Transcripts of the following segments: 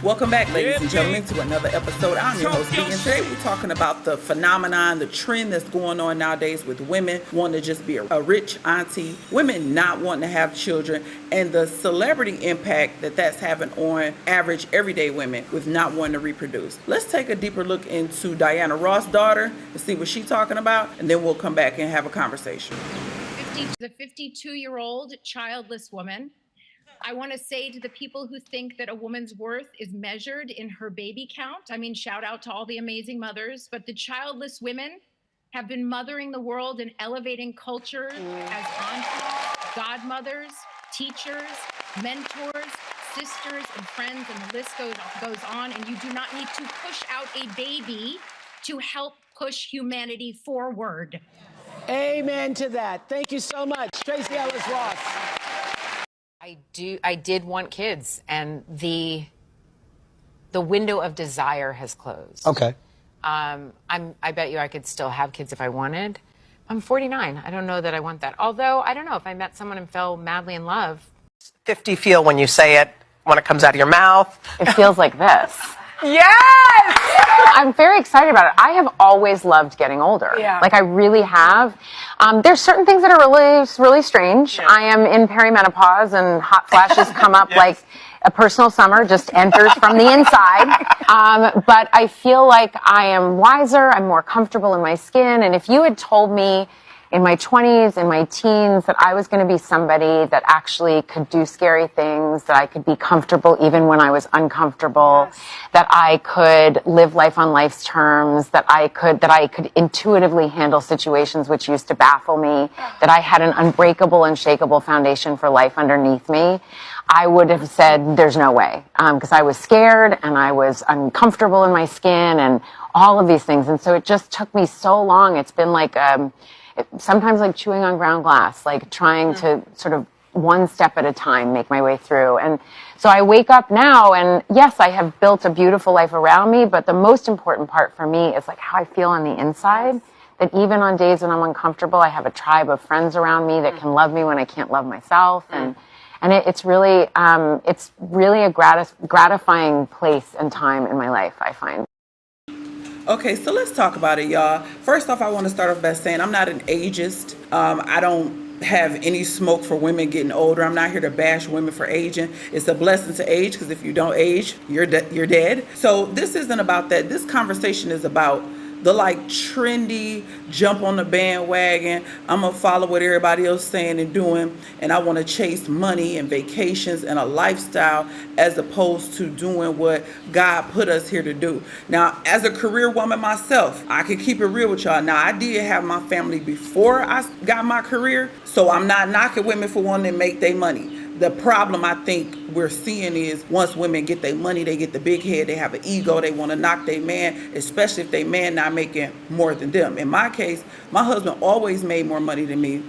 Welcome back, ladies and gentlemen, to another episode. I'm your host, B, and today we're talking about the phenomenon, the trend that's going on nowadays with women wanting to just be a rich auntie, women not wanting to have children, and the celebrity impact that that's having on average everyday women with not wanting to reproduce. Let's take a deeper look into Diana Ross' daughter and see what she's talking about, and then we'll come back and have a conversation. The 52-year-old childless woman. I want to say to the people who think that a woman's worth is measured in her baby count, I mean, shout out to all the amazing mothers, but the childless women have been mothering the world and elevating culture as aunties, godmothers, teachers, mentors, sisters, and friends, and the list goes on. And you do not need to push out a baby to help push humanity forward. Amen to that. Thank you so much, Tracy Ellis Ross. I did want kids, and the window of desire has closed. Okay. I bet you I could still have kids if I wanted. I'm 49. I don't know that I want that. Although, I don't know, if I met someone and fell madly in love. 50 feel when you say it, when it comes out of your mouth? It feels like this. Yes! I'm very excited about it. I have always loved getting older. Yeah. Like, I really have. There's certain things that are really, really strange. Yeah. I am in perimenopause, and hot flashes come up like a personal summer just enters from the inside. But I feel like I am wiser. I'm more comfortable in my skin. And if you had told me in my 20s, in my teens, that I was going to be somebody that actually could do scary things, that I could be comfortable even when I was uncomfortable, that I could live life on life's terms, that I could intuitively handle situations which used to baffle me, that I had an unbreakable, unshakable foundation for life underneath me, I would have said there's no way, because I was scared and I was uncomfortable in my skin and all of these things. And so it just took me so long. It's been like sometimes like chewing on ground glass, like trying to sort of one step at a time make my way through. And so I wake up now, and yes, I have built a beautiful life around me, but the most important part for me is like how I feel on the inside, that even on days when I'm uncomfortable, I have a tribe of friends around me that can love me when I can't love myself. And it's really a gratifying place and time in my life, I find. Okay, so let's talk about it, y'all. First off, I want to start off by saying I'm not an ageist. I don't have any smoke for women getting older. I'm not here to bash women for aging. It's a blessing to age, because if you don't age, you're dead. So this isn't about that. This conversation is about the like trendy jump on the bandwagon. I'm gonna follow what everybody else saying and doing, and I want to chase money and vacations and a lifestyle as opposed to doing what God put us here to do. Now, as a career woman myself, I can keep it real with y'all. Now, I did have my family before I got my career, so I'm not knocking women for wanting to make their money. The problem I think we're seeing is once women get their money, they get the big head, they have an ego, they want to knock their man, especially if they man not making more than them. In my case, my husband always made more money than me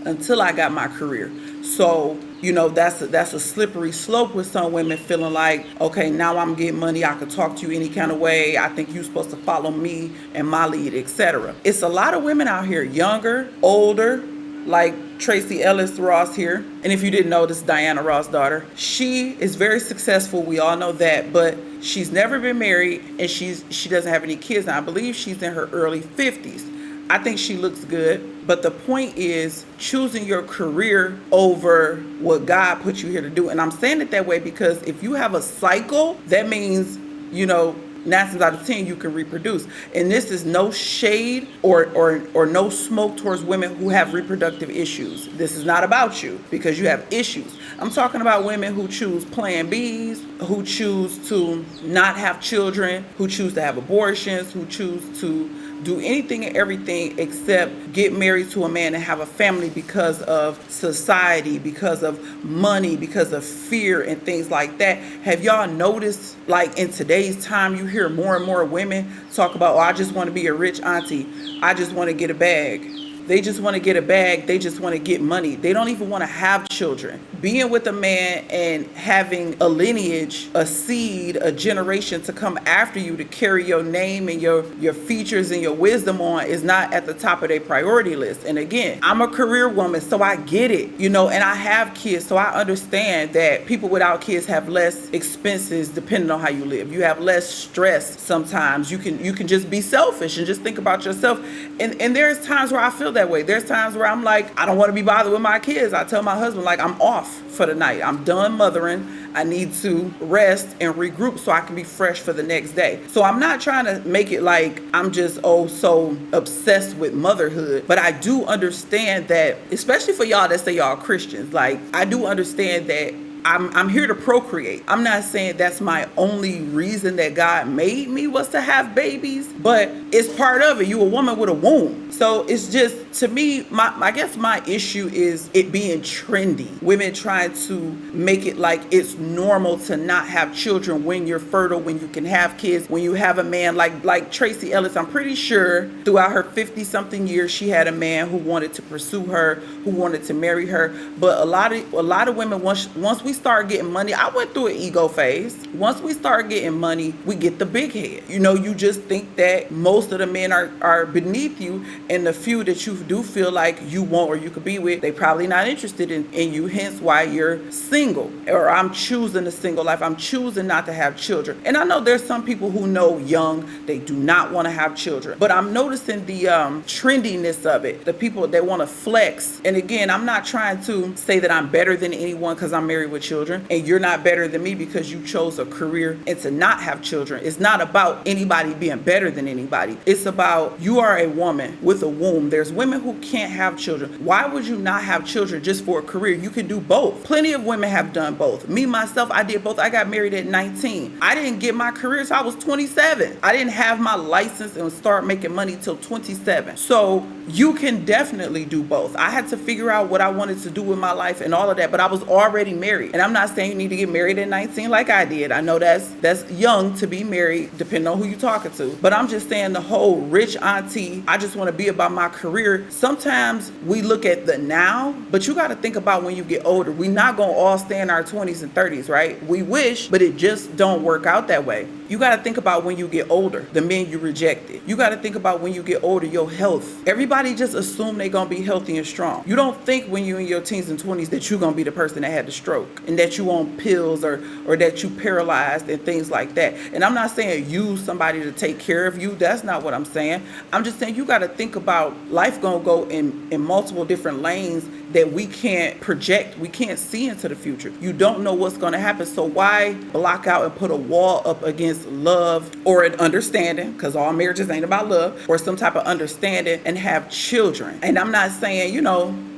until I got my career. So, you know, that's a slippery slope with some women feeling like, okay, now I'm getting money, I can talk to you any kind of way, I think you're supposed to follow me and my lead, etc. It's a lot of women out here, younger, older, like Tracy Ellis Ross here. And if you didn't know, this is Diana Ross' daughter. She is very successful, we all know that, but she's never been married, and she doesn't have any kids. Now, I believe she's in her early 50s. I think she looks good, but the point is choosing your career over what God put you here to do. And I'm saying it that way because if you have a cycle, that means, you know, 9 times out of 10 you can reproduce. And this is no shade or no smoke towards women who have reproductive issues. This is not about you because you have issues. I'm talking about women who choose Plan Bs, who choose to not have children, who choose to have abortions, who choose to do anything and everything except get married to a man and have a family because of society, because of money, because of fear and things like that. Have y'all noticed, like in today's time, you hear more and more women talk about, oh, I just want to be a rich auntie. I just want to get a bag. They just want to get a bag. They just want to get money. They don't even want to have children. Being with a man and having a lineage, a seed, a generation to come after you to carry your name and your features and your wisdom on is not at the top of their priority list. And again, I'm a career woman, so I get it, and I have kids, so I understand that people without kids have less expenses depending on how you live. You have less stress sometimes. You can just be selfish and just think about yourself. And there's times where I feel that way. There's times where I'm like, I don't want to be bothered with my kids. I tell my husband, like, I'm off for the night. I'm done mothering. I need to rest and regroup so I can be fresh for the next day. So I'm not trying to make it like I'm just so obsessed with motherhood, but I do understand that, especially for y'all that say y'all Christians, like, I do understand that I'm here to procreate. I'm not saying that's my only reason that God made me was to have babies, but it's part of it. You a woman with a womb. So it's just, to me, I guess my issue is it being trendy. Women trying to make it like it's normal to not have children when you're fertile, when you can have kids, when you have a man like Tracy Ellis. I'm pretty sure throughout her 50-something years, she had a man who wanted to pursue her, who wanted to marry her. But a lot of women, once we start getting money, I went through an ego phase. Once we start getting money, we get the big head. You just think that most of the men are beneath you, and the few that you do feel like you want or you could be with, they probably not interested in you, hence why you're single. Or I'm choosing a single life. I'm choosing not to have children. And I know there's some people who know young, they do not want to have children. But I'm noticing the trendiness of it. The people that want to flex. And again, I'm not trying to say that I'm better than anyone because I'm married with children, and you're not better than me because you chose a career and to not have children. It's not about anybody being better than anybody. It's about, you are a woman with a womb. There's women who can't have children. Why would you not have children just for a career? You can do both. Plenty of women have done both. Me, myself, I did both. I got married at 19. I didn't get my career until I was 27. I didn't have my license and start making money till 27. So you can definitely do both. I had to figure out what I wanted to do with my life and all of that, but I was already married. And I'm not saying you need to get married at 19 like I did. I know that's young to be married, depending on who you're talking to. But I'm just saying the whole rich auntie, I just want to be about my career. Sometimes we look at the now, but you got to think about when you get older. We're not going to all stay in our 20s and 30s, right? We wish, but it just don't work out that way. You got to think about when you get older, the men you rejected. You got to think about when you get older, your health. Everybody just assume they're going to be healthy and strong. You don't think when you're in your teens and 20s that you're going to be the person that had the stroke and that you on pills or that you paralyzed and things like that. And I'm not saying use somebody to take care of you. That's not what I'm saying. I'm just saying you got to think about life going to go in multiple different lanes that we can't project. We can't see into the future. You don't know what's going to happen. So why block out and put a wall up against love or an understanding, because all marriages ain't about love, or some type of understanding, and have children? And I'm not saying,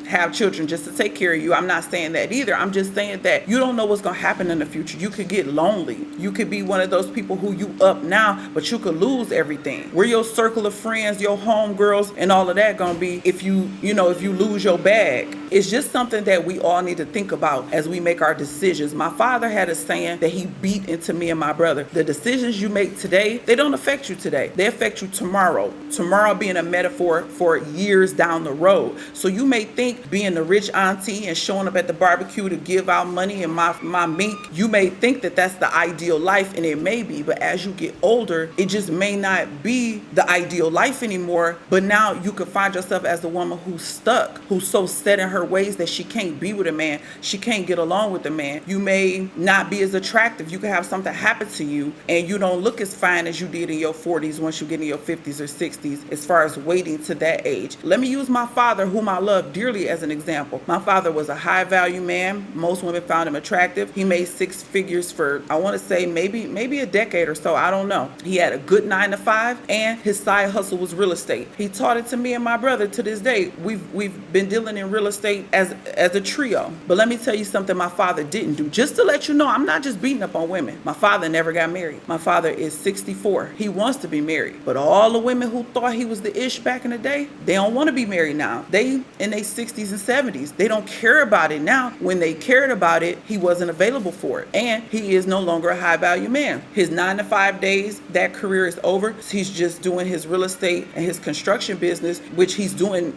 have children just to take care of you. I'm not saying that either. I'm just saying that you don't know what's going to happen in the future. You could get lonely. You could be one of those people who you up now, but you could lose everything. Where your circle of friends, your homegirls, and all of that going to be if you lose your bag? It's just something that we all need to think about as we make our decisions. My father had a saying that he beat into me and my brother. The decisions you make today, they don't affect you today. They affect you tomorrow. Tomorrow being a metaphor for years down the road. So you may think being the rich auntie and showing up at the barbecue to give out money and my mink, you may think that that's the ideal life, and it may be, but as you get older, it just may not be the ideal life anymore. But now you could find yourself as a woman who's stuck, who's so set in her ways that she can't be with a man, she can't get along with a man. You may not be as attractive. You could have something happen to you and you don't look as fine as you did in your 40s once you get in your 50s or 60s, as far as waiting to that age. Let me use my father, whom I love dearly, as an example. My father was a high value man. Most women found him attractive. He made six figures for, I want to say maybe a decade or so. I don't know. He had a good 9-to-5, and his side hustle was real estate. He taught it to me and my brother to this day. We've been dealing in real estate as a trio. But let me tell you something my father didn't do. Just to let you know, I'm not just beating up on women. My father never got married. My father is 64. He wants to be married. But all the women who thought he was the ish back in the day, they don't want to be married now. They in their 60s 60s and 70s. They don't care about it now. When they cared about it, he wasn't available for it. And he is no longer a high value man. His 9-to-5 days, that career is over. He's just doing his real estate and his construction business, which he's doing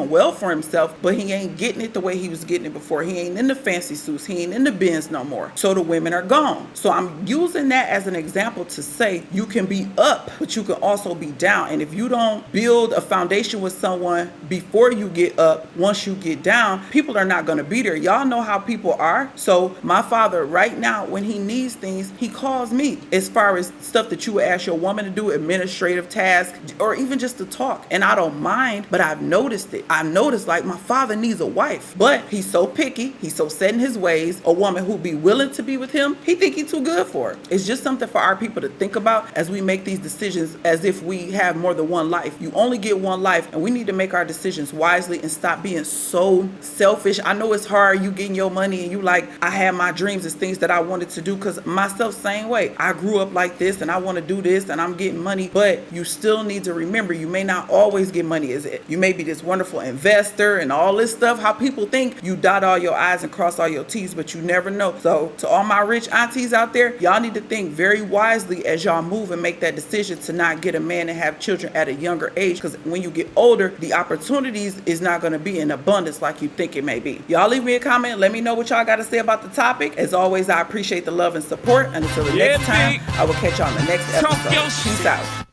well for himself, but he ain't getting it the way he was getting it before. He ain't in the fancy suits. He ain't in the Benz no more. So the women are gone. So I'm using that as an example to say you can be up, but you can also be down. And if you don't build a foundation with someone before you get up, once you get down, people are not going to be there. Y'all know how people are. So my father right now, when he needs things, he calls me as far as stuff that you would ask your woman to do, administrative tasks, or even just to talk. And I don't mind, but I've noticed it. I've noticed like my father needs a wife, but he's so picky. He's so set in his ways. A woman who be willing to be with him, he think he's too good for her. It's just something for our people to think about as we make these decisions as if we have more than one life. You only get one life, and we need to make our decisions wisely and stop being so selfish. I know it's hard. You getting your money and you like, I had my dreams as things that I wanted to do, because myself, same way. I grew up like this and I want to do this and I'm getting money, but you still need to remember you may not always get money. You may be this wonderful investor and all this stuff. How people think you dot all your I's and cross all your T's, but you never know. So to all my rich aunties out there, y'all need to think very wisely as y'all move and make that decision to not get a man and have children at a younger age, because when you get older, the opportunities is not going to be in abundance like you think it may be. Y'all leave me a comment. Let me know what y'all got to say about the topic. As always, I appreciate the love and support. And until the next time, I will catch y'all on the next episode. Peace out.